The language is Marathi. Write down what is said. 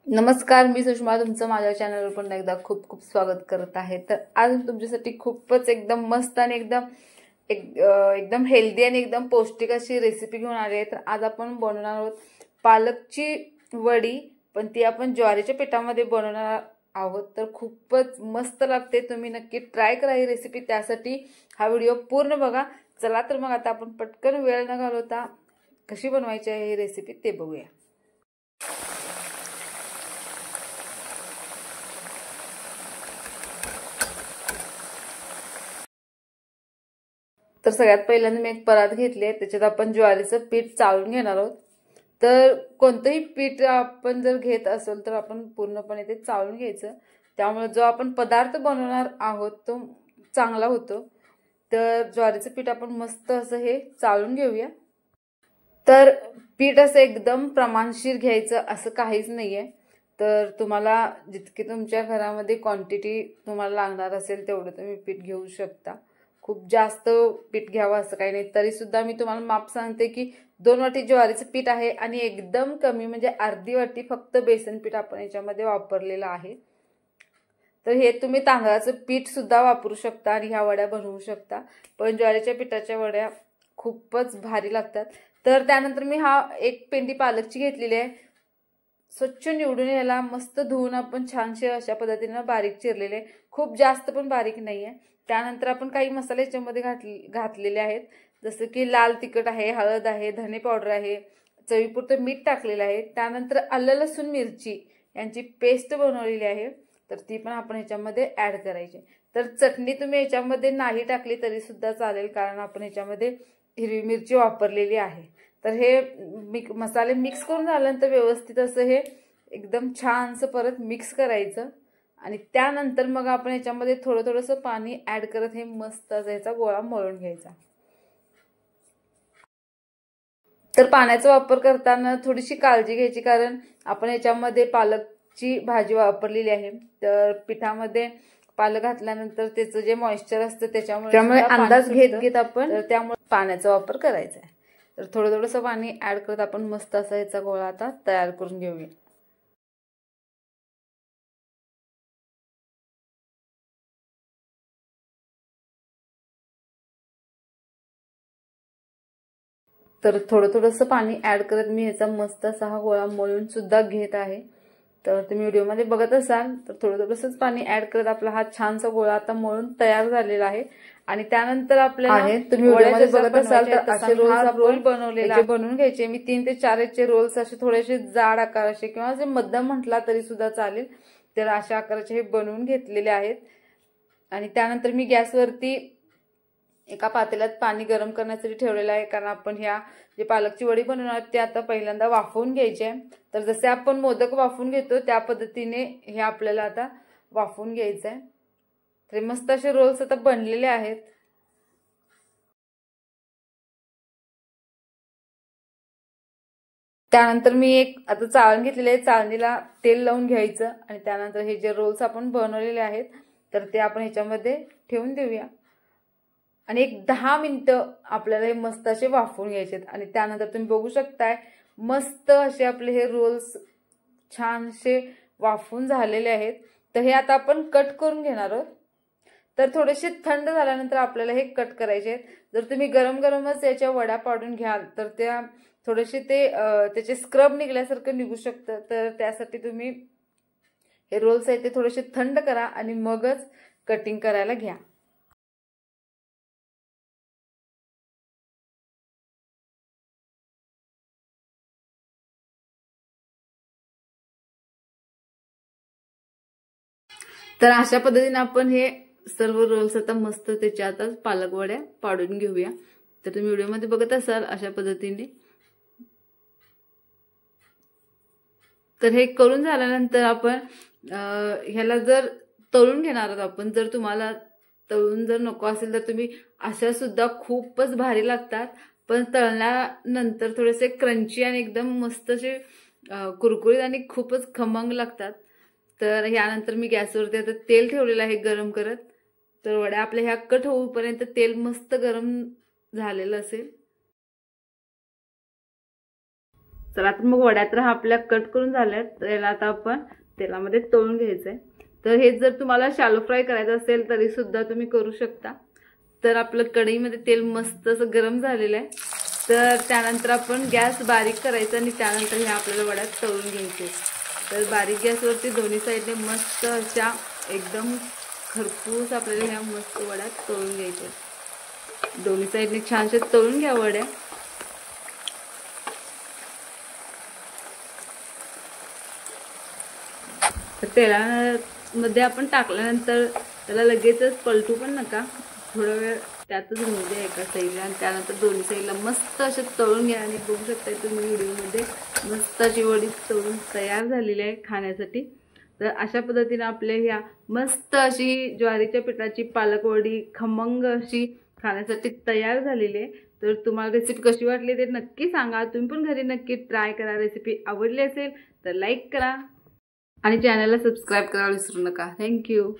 नमस्कार, मी सुषमा तुमचं माझ्या चॅनलवर पुन्हा एकदा खूप खूप स्वागत करत आहे। तर आज तुमच्यासाठी खूपच एकदम मस्त आणि एकदम हेल्दी आणि एकदम पौष्टिक अशी रेसिपी घेऊन आली आहे। तर आज आपण बनवणार आहोत पालकची वडी, पण ती आपण ज्वारीच्या पिठामध्ये बनवणार आहोत। तर खूपच मस्त लागते, तुम्ही नक्की ट्राय करा ही रेसिपी। त्यासाठी हा व्हिडिओ पूर्ण बघा। चला तर मग आता आपण पटकन वेळ न घालवता कशी बनवायची आहे ही रेसिपी ते बघूया। तर सगळ्यात पहिल्यांदा मी एक परात घेतली आहे, त्याच्यात आपण ज्वारीचं पीठ चाळून घेणार आहोत। तर कोणतंही पीठ आपण जर घेत असेल तर आपण पूर्णपणे ते चाळून घ्यायचं, त्यामुळे जो आपण पदार्थ बनवणार आहोत तो चांगला होतो। तर ज्वारीचं पीठ आपण मस्त असं हे चाळून घेऊया। तर पीठ असं एकदम प्रमाणशीर घ्यायचं असं काहीच नाहीये। तर तुम्हाला जितकी तुमच्या घरामध्ये क्वांटिटी तुम्हाला लागणार असेल तेवढं तुम्ही पीठ घेऊ शकता। खूप जास्त पीठ घ्यावं असं काही नाही। तरी सुद्धा मी तुम्हाला माप सांगते की 2 वाटी ज्वारीचं पीठ आहे आणि एकदम कमी म्हणजे अर्धी वाटी फक्त बेसन पीठ आपण याच्यामध्ये वापरलेलं आहे। तर हे तुम्ही तांदळाचं पीठ सुद्धा वापरू शकता आणि ह्या वड्या बनवू शकता, पण ज्वारीच्या पिठाच्या वड्या खूपच भारी लागतात। तर त्यानंतर मी एक पेंडी पालकची घेतलेली आहे, स्वच्छ निवडून याला मस्त धुवून आपण छानशे अशा पद्धतीने बारीक चिरलेले, खूप जास्त पण बारीक नाहीये। त्यानंतर आपण काही मसाले याच्यामध्ये घातलेले आहेत, जसं की लाल तिखट आहे, हळद आहे, धने पावडर आहे, चवीपुरतं मीठ टाकलेलं आहे। त्यानंतर आलं लसूण मिरची यांची पेस्ट बनवलेली आहे, तर ती पण आपण ह्याच्यामध्ये ऍड करायची। तर चटणी तुम्ही याच्यामध्ये नाही टाकली तरी सुद्धा चालेल, कारण आपण ह्याच्यामध्ये हिरवी मिरची वापरलेली आहे। तर हे मसाले मिक्स करून झाल्यानंतर व्यवस्थित असं हे एकदम छानसं परत मिक्स करायचं आणि त्यानंतर मग आपण याच्यामध्ये थोडंसं पाणी ऍड करत हे मस्त असं याचा गोळा मळून घ्यायचा। तर पाण्याचा वापर करताना थोडीशी काळजी घ्यायची, कारण आपण याच्यामध्ये पालकची भाजी वापरलेली आहे। तर पिठामध्ये पालक घातल्यानंतर त्याचं जे मॉइश्चर असतं त्याच्यामुळे अंदाज घेत आपण त्यामुळे पाण्याचा वापर करायचा आहे। तर थोडंसं पाणी ऍड करत आपण मस्त असा याचा गोळा आता तयार करून घेऊया। तर थोडंसं पाणी ऍड करत मी ह्याचा मस्त असा हा गोळा मळून सुद्धा घेत आहे। तर तुम्ही व्हिडिओमध्ये बघत असाल तर थोडंसंच पाणी ऍड करत आपला हा छानसा गोळा आता मळून तयार झालेला आहे। आणि त्यानंतर आपल्याला तुम्ही व्हिडिओमध्ये बघत असाल तर असे रोल बनवलेले बनवून घ्यायचे। मी 3 ते 4 याचे रोल्स असे थोडेसे जाड आकाराचे किंवा जे मध्यम म्हटला तरी सुद्धा चालेल, तर अशा आकाराचे हे बनवून घेतलेले आहेत। आणि त्यानंतर मी गॅसवरती एका पातेल्यात पाणी गरम करण्यासाठी ठेवलेलं आहे, कारण आपण ह्या जे पालकची वडी बनवणार ते आता पहिल्यांदा वाफवून घ्यायचे आहे। तर जसे आपण मोदक वाफवून घेतो त्या पद्धतीने हे आपल्याला आता वाफवून घ्यायचं आहे। तर मस्त असे रोल्स आता बनलेले आहेत। त्यानंतर मी एक आता चाळण घेतलेली आहे, चाळणीला तेल लावून घ्यायचं आणि त्यानंतर हे जे रोल्स आपण बनवलेले आहेत तर ते आपण ह्याच्यामध्ये ठेवून देऊया आणि एक 10 मिनिटं आपल्याला हे मस्त असे वाफवून घ्यायचे। आणि त्यानंतर तुम्ही बघू शकताय मस्त असे आपले हे रोल्स छानसे वाफवून झालेले आहेत। तर हे आता आपण कट करून घेणार आहोत। तर थोडेसे थंड झाल्यानंतर आपल्याला हे कट करायचे आहेत। जर तुम्ही गरमच याच्या वड्या पाडून घ्याल तर त्या थोडेसे त्याचे स्क्रब निघल्यासारखं निघू शकतं। तर त्यासाठी तुम्ही हे रोल्स आहेत ते थोडेसे थंड करा आणि मगच कटिंग करायला घ्या। तर अशा पद्धतीने आपण हे सर्व रोल्स आता मस्त त्याच्या आता पालक वड्या पाडून घेऊया। तर तुम्ही व्हिडिओमध्ये बघत असाल अशा पद्धतीने। तर हे करून झाल्यानंतर आपण ह्याला जर तळून घेणार आहोत आपण, जर तुम्हाला तळून जर नको असेल तर तुम्ही अशा सुद्धा खूपच भारी लागतात, पण तळल्यानंतर थोडेसे क्रंची आणि एकदम मस्त असे कुरकुरीत आणि खूपच खमंग लागतात। तर यानंतर मी गॅसवरती आता तेल ठेवलेलं आहे गरम करत। तर वड्या आपल्या ह्या कट होईपर्यंत तेल मस्त गरम झालेलं असेल। चला तर मग वड्या तर आपल्या कट करून झाल्यात, तर याला आता आपण तेलामध्ये तळून घ्यायचंय। तर हे जर तुम्हाला शॅलो फ्राय करायचं असेल तरी सुद्धा तुम्ही करू शकता। तर आपलं कढईमध्ये तेल मस्त असं गरम झालेलं आहे, तर त्यानंतर आपण गॅस बारीक करायचा आणि त्यानंतर हे आपल्याला वड्या तळून घ्यायचे। तर बारीक गॅसवरती दोन्ही साईडने मस्त अशा एकदम खरपूस आपल्याला ह्या मस्त वड्या तळून घ्यायच्या। दोन्ही साईडने छानशे तळून घ्या वड्या। तर तेलामध्ये आपण टाकल्यानंतर त्याला लगेचच पलटू पण नका, थोडा वेळ त्यातच राहू द्या एका साईडला, आणि त्यानंतर दोन्ही साईडला मस्त असे तळून घ्या। आणि बघू शकता तुम्ही व्हिडिओमध्ये मस्त अशी वडी तळून तयार झालेली आहे खाण्यासाठी। तर अशा पद्धतीने आपल्या ह्या मस्त अशी ज्वारीच्या पिठाची पालक वडी खमंग अशी खाण्यासाठी तयार झालेली आहे। तर तुम्हाला रेसिपी कशी वाटली ते नक्की सांगा, तुम्ही पण घरी नक्की ट्राय करा। रेसिपी आवडली असेल तर लाईक करा आणि चॅनलला सबस्क्राईब करायला विसरू नका। थँक्यू।